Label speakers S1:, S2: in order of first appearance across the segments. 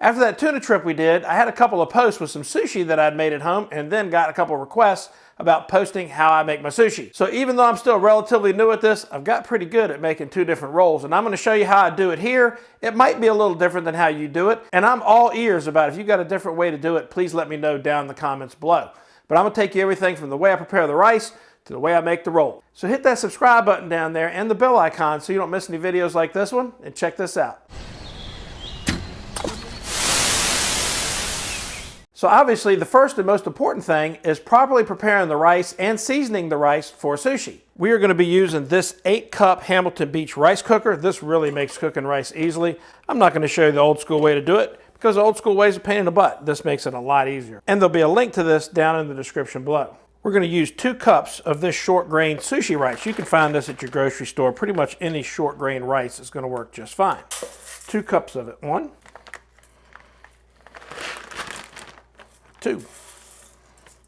S1: After that tuna trip we did, I had a couple of posts with some sushi that I'd made at home and then got a couple of requests about posting how I make my sushi. So even though I'm still relatively new at this, I've got pretty good at making 2 different rolls, and I'm gonna show you how I do it here. It might be a little different than how you do it, and I'm all ears about if you've got a different way to do it, please let me know down in the comments below. But I'm gonna take you everything from the way I prepare the rice to the way I make the roll. So hit that subscribe button down there and the bell icon so you don't miss any videos like this one, and check this out. So obviously the first and most important thing is properly preparing the rice and seasoning the rice for sushi. We are going to be using this 8-cup Hamilton Beach rice cooker. This really makes cooking rice easily. I'm not going to show you the old school way to do it because the old school way is a pain in the butt. This makes it a lot easier. And there'll be a link to this down in the description below. We're going to use 2 cups of this short grain sushi rice. You can find this at your grocery store. Pretty much any short grain rice is going to work just fine. 2 cups of it. 1, 2.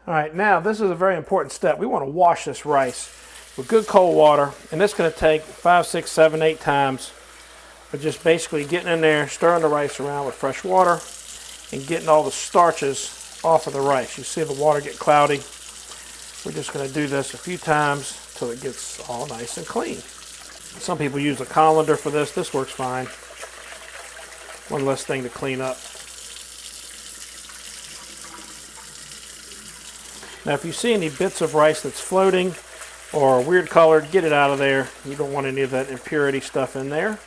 S1: All right, now this is a very important step. We want to wash this rice with good cold water, and it's going to take 5, 6, 7, 8 times of just basically getting in there, stirring the rice around with fresh water, and getting all the starches off of the rice. You see the water get cloudy. We're just going to do this a few times till it gets all nice and clean. Some people use a colander for this. This works fine. One less thing to clean up. Now if you see any bits of rice that's floating or weird colored, get it out of there. You don't want any of that impurity stuff in there.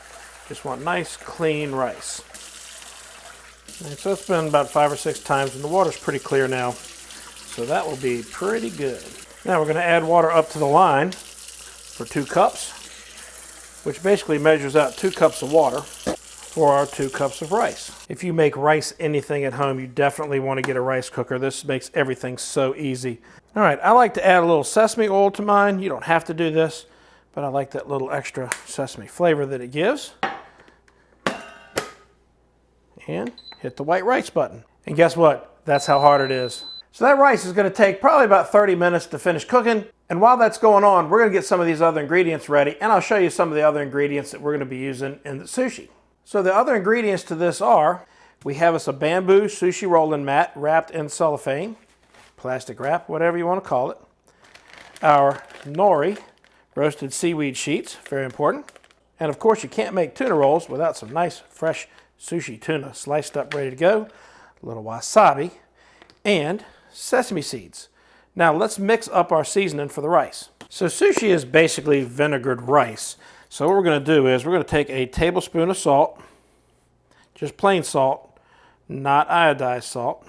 S1: Just want nice clean rice. And so it's been about 5 or 6 times and the water's pretty clear now. So that will be pretty good. Now we're going to add water up to the line for 2 cups, which basically measures out 2 cups of water for our 2 cups of rice. If you make rice anything at home, you definitely want to get a rice cooker. This makes everything so easy. All right, I like to add a little sesame oil to mine. You don't have to do this, but I like that little extra sesame flavor that it gives. And hit the white rice button. And guess what? That's how hard it is. So that rice is going to take probably about 30 minutes to finish cooking. And while that's going on, we're going to get some of these other ingredients ready, and I'll show you some of the other ingredients that we're going to be using in the sushi. So the other ingredients to this are, we have us a bamboo sushi rolling mat wrapped in cellophane, plastic wrap, whatever you want to call it. Our nori, roasted seaweed sheets, very important. And of course you can't make tuna rolls without some nice fresh sushi tuna sliced up ready to go. A little wasabi and sesame seeds. Now let's mix up our seasoning for the rice. So sushi is basically vinegared rice. So what we're going to do is we're going to take a tablespoon of salt, just plain salt, not iodized salt,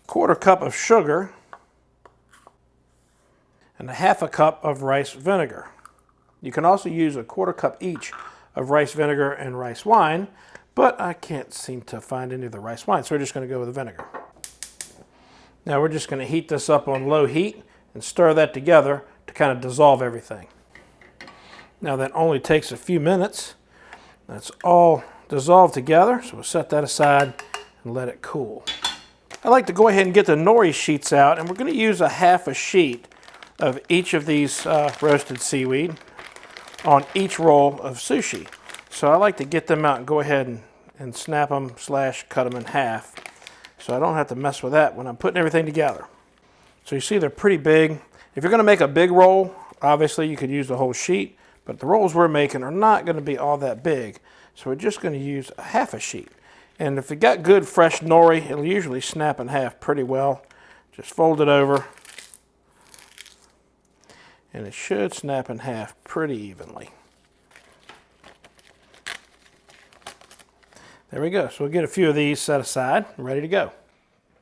S1: 1/4 cup of sugar, and 1/2 cup of rice vinegar. You can also use a 1/4 cup each of rice vinegar and rice wine, but I can't seem to find any of the rice wine, so we're just going to go with the vinegar. Now we're just going to heat this up on low heat and stir that together to kind of dissolve everything. Now that only takes a few minutes. That's all dissolved together, so we'll set that aside and let it cool. I like to go ahead and get the nori sheets out, and we're going to use 1/2 sheet of each of these roasted seaweed on each roll of sushi. So I like to get them out and go ahead and snap them / cut them in half, so I don't have to mess with that when I'm putting everything together. So you see they're pretty big. If you're going to make a big roll, obviously you could use the whole sheet, but the rolls we're making are not going to be all that big, so we're just going to use 1/2 sheet. And if you got good fresh nori, it'll usually snap in half pretty well. Just fold it over, and it should snap in half pretty evenly. There we go. So we'll get a few of these set aside and ready to go.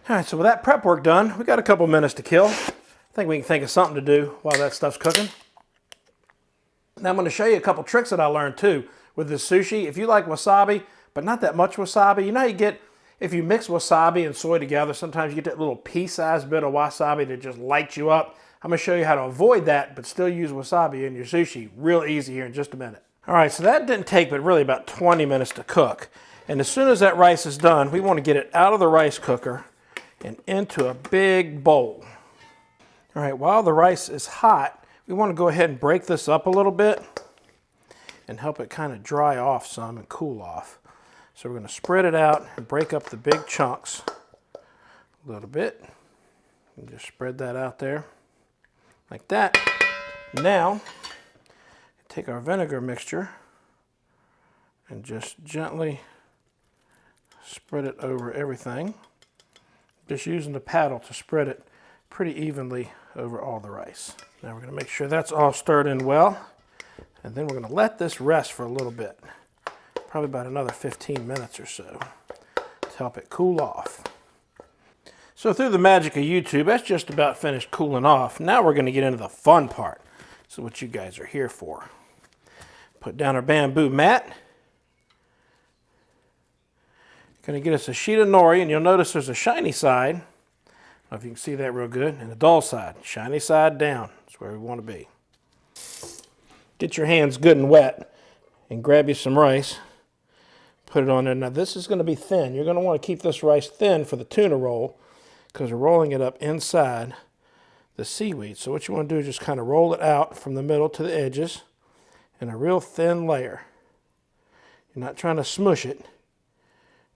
S1: All right, so with that prep work done, we got a couple minutes to kill. I think we can think of something to do while that stuff's cooking. Now I'm going to show you a couple tricks that I learned too with this sushi. If you like wasabi, but not that much wasabi, you know how you get, if you mix wasabi and soy together, sometimes you get that little pea-sized bit of wasabi that just lights you up. I'm going to show you how to avoid that, but still use wasabi in your sushi. Real easy here in just a minute. All right, so that didn't take but really about 20 minutes to cook. And as soon as that rice is done, we want to get it out of the rice cooker and into a big bowl. All right, while the rice is hot, we want to go ahead and break this up a little bit and help it kind of dry off some and cool off. So we're going to spread it out and break up the big chunks a little bit. And just spread that out there like that. Now, take our vinegar mixture and just gently spread it over everything. Just using the paddle to spread it pretty evenly over all the rice. Now we're going to make sure that's all stirred in well. And then we're going to let this rest for a little bit. Probably about another 15 minutes or so to help it cool off. So through the magic of YouTube, that's just about finished cooling off. Now we're going to get into the fun part. This is what you guys are here for. Put down our bamboo mat. Going to get us a sheet of nori, and you'll notice there's a shiny side. I don't know if you can see that real good. And a dull side. Shiny side down. That's where we want to be. Get your hands good and wet and grab you some rice. Put it on there. Now this is going to be thin. You're going to want to keep this rice thin for the tuna roll because we're rolling it up inside the seaweed. So what you want to do is just kind of roll it out from the middle to the edges in a real thin layer. You're not trying to smush it.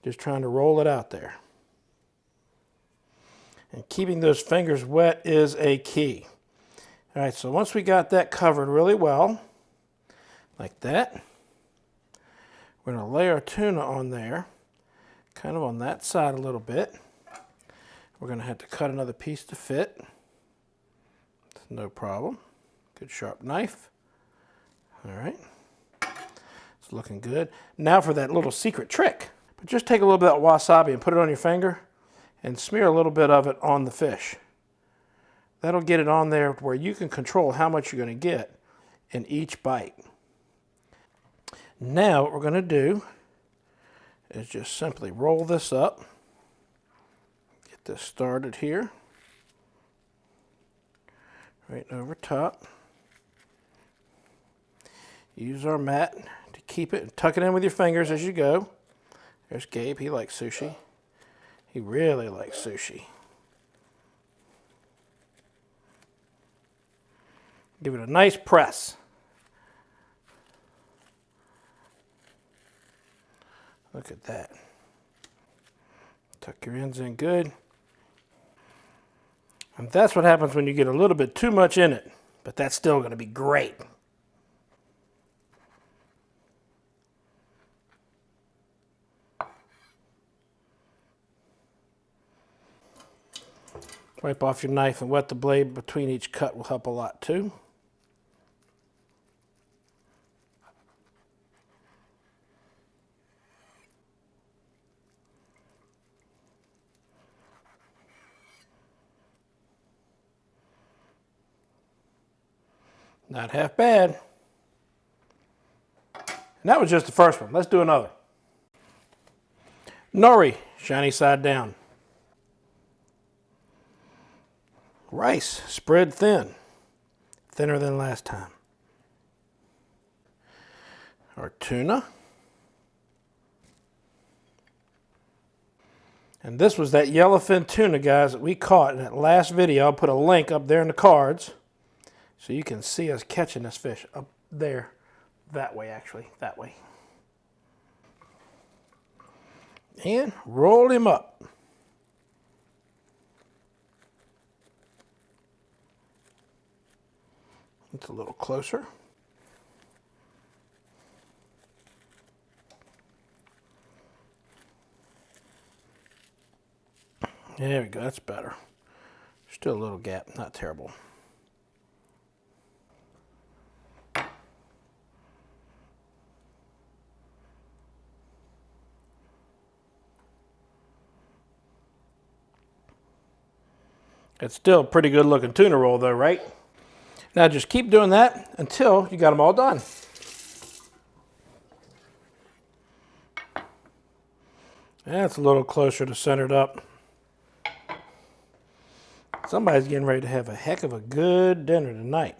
S1: Just trying to roll it out there. And keeping those fingers wet is a key. All right, so once we got that covered really well, like that, we're going to lay our tuna on there, kind of on that side a little bit. We're going to have to cut another piece to fit. No problem. Good sharp knife. All right. It's looking good. Now for that little secret trick. But just take a little bit of wasabi and put it on your finger and smear a little bit of it on the fish. That'll get it on there where you can control how much you're going to get in each bite. Now what we're going to do is just simply roll this up. Get this started here. Right over top. Use our mat to keep it and tuck it in with your fingers as you go. There's Gabe, he likes sushi. He really likes sushi. Give it a nice press. Look at that. Tuck your ends in good. And that's what happens when you get a little bit too much in it, but that's still going to be great. Wipe off your knife and wet the blade between each cut will help a lot too. Not half bad. And that was just the first one. Let's do another. Nori, shiny side down. Rice, spread thin. Thinner than last time. Our tuna. And this was that yellowfin tuna, guys, that we caught in that last video. I'll put a link up there in the cards so you can see us catching this fish up there. That way, actually. That way. And roll him up. It's a little closer. There we go, that's better. Still a little gap, not terrible. It's still a pretty good looking tuna roll though, right? Now just keep doing that until you got them all done. That's a little closer to centered up. Somebody's getting ready to have a heck of a good dinner tonight.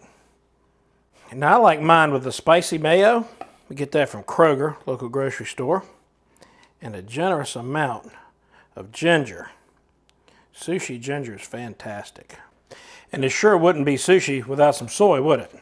S1: And I like mine with the spicy mayo. We get that from Kroger, local grocery store. And a generous amount of ginger. Sushi ginger is fantastic. And it sure wouldn't be sushi without some soy, would it?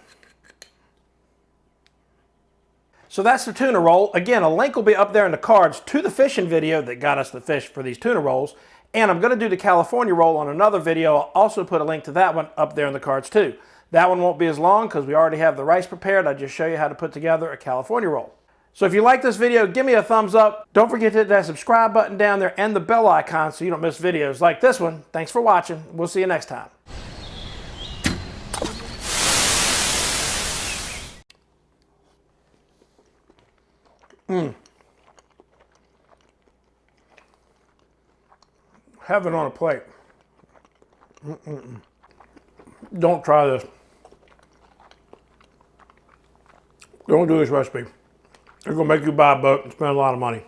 S1: So that's the tuna roll. Again, a link will be up there in the cards to the fishing video that got us the fish for these tuna rolls. And I'm going to do the California roll on another video. I'll also put a link to that one up there in the cards too. That one won't be as long because we already have the rice prepared. I just show you how to put together a California roll. So if you like this video, give me a thumbs up. Don't forget to hit that subscribe button down there and the bell icon so you don't miss videos like this one. Thanks for watching. We'll see you next time. Have it on a plate. Don't try this. Don't do this recipe. It's going to make you buy a boat and spend a lot of money.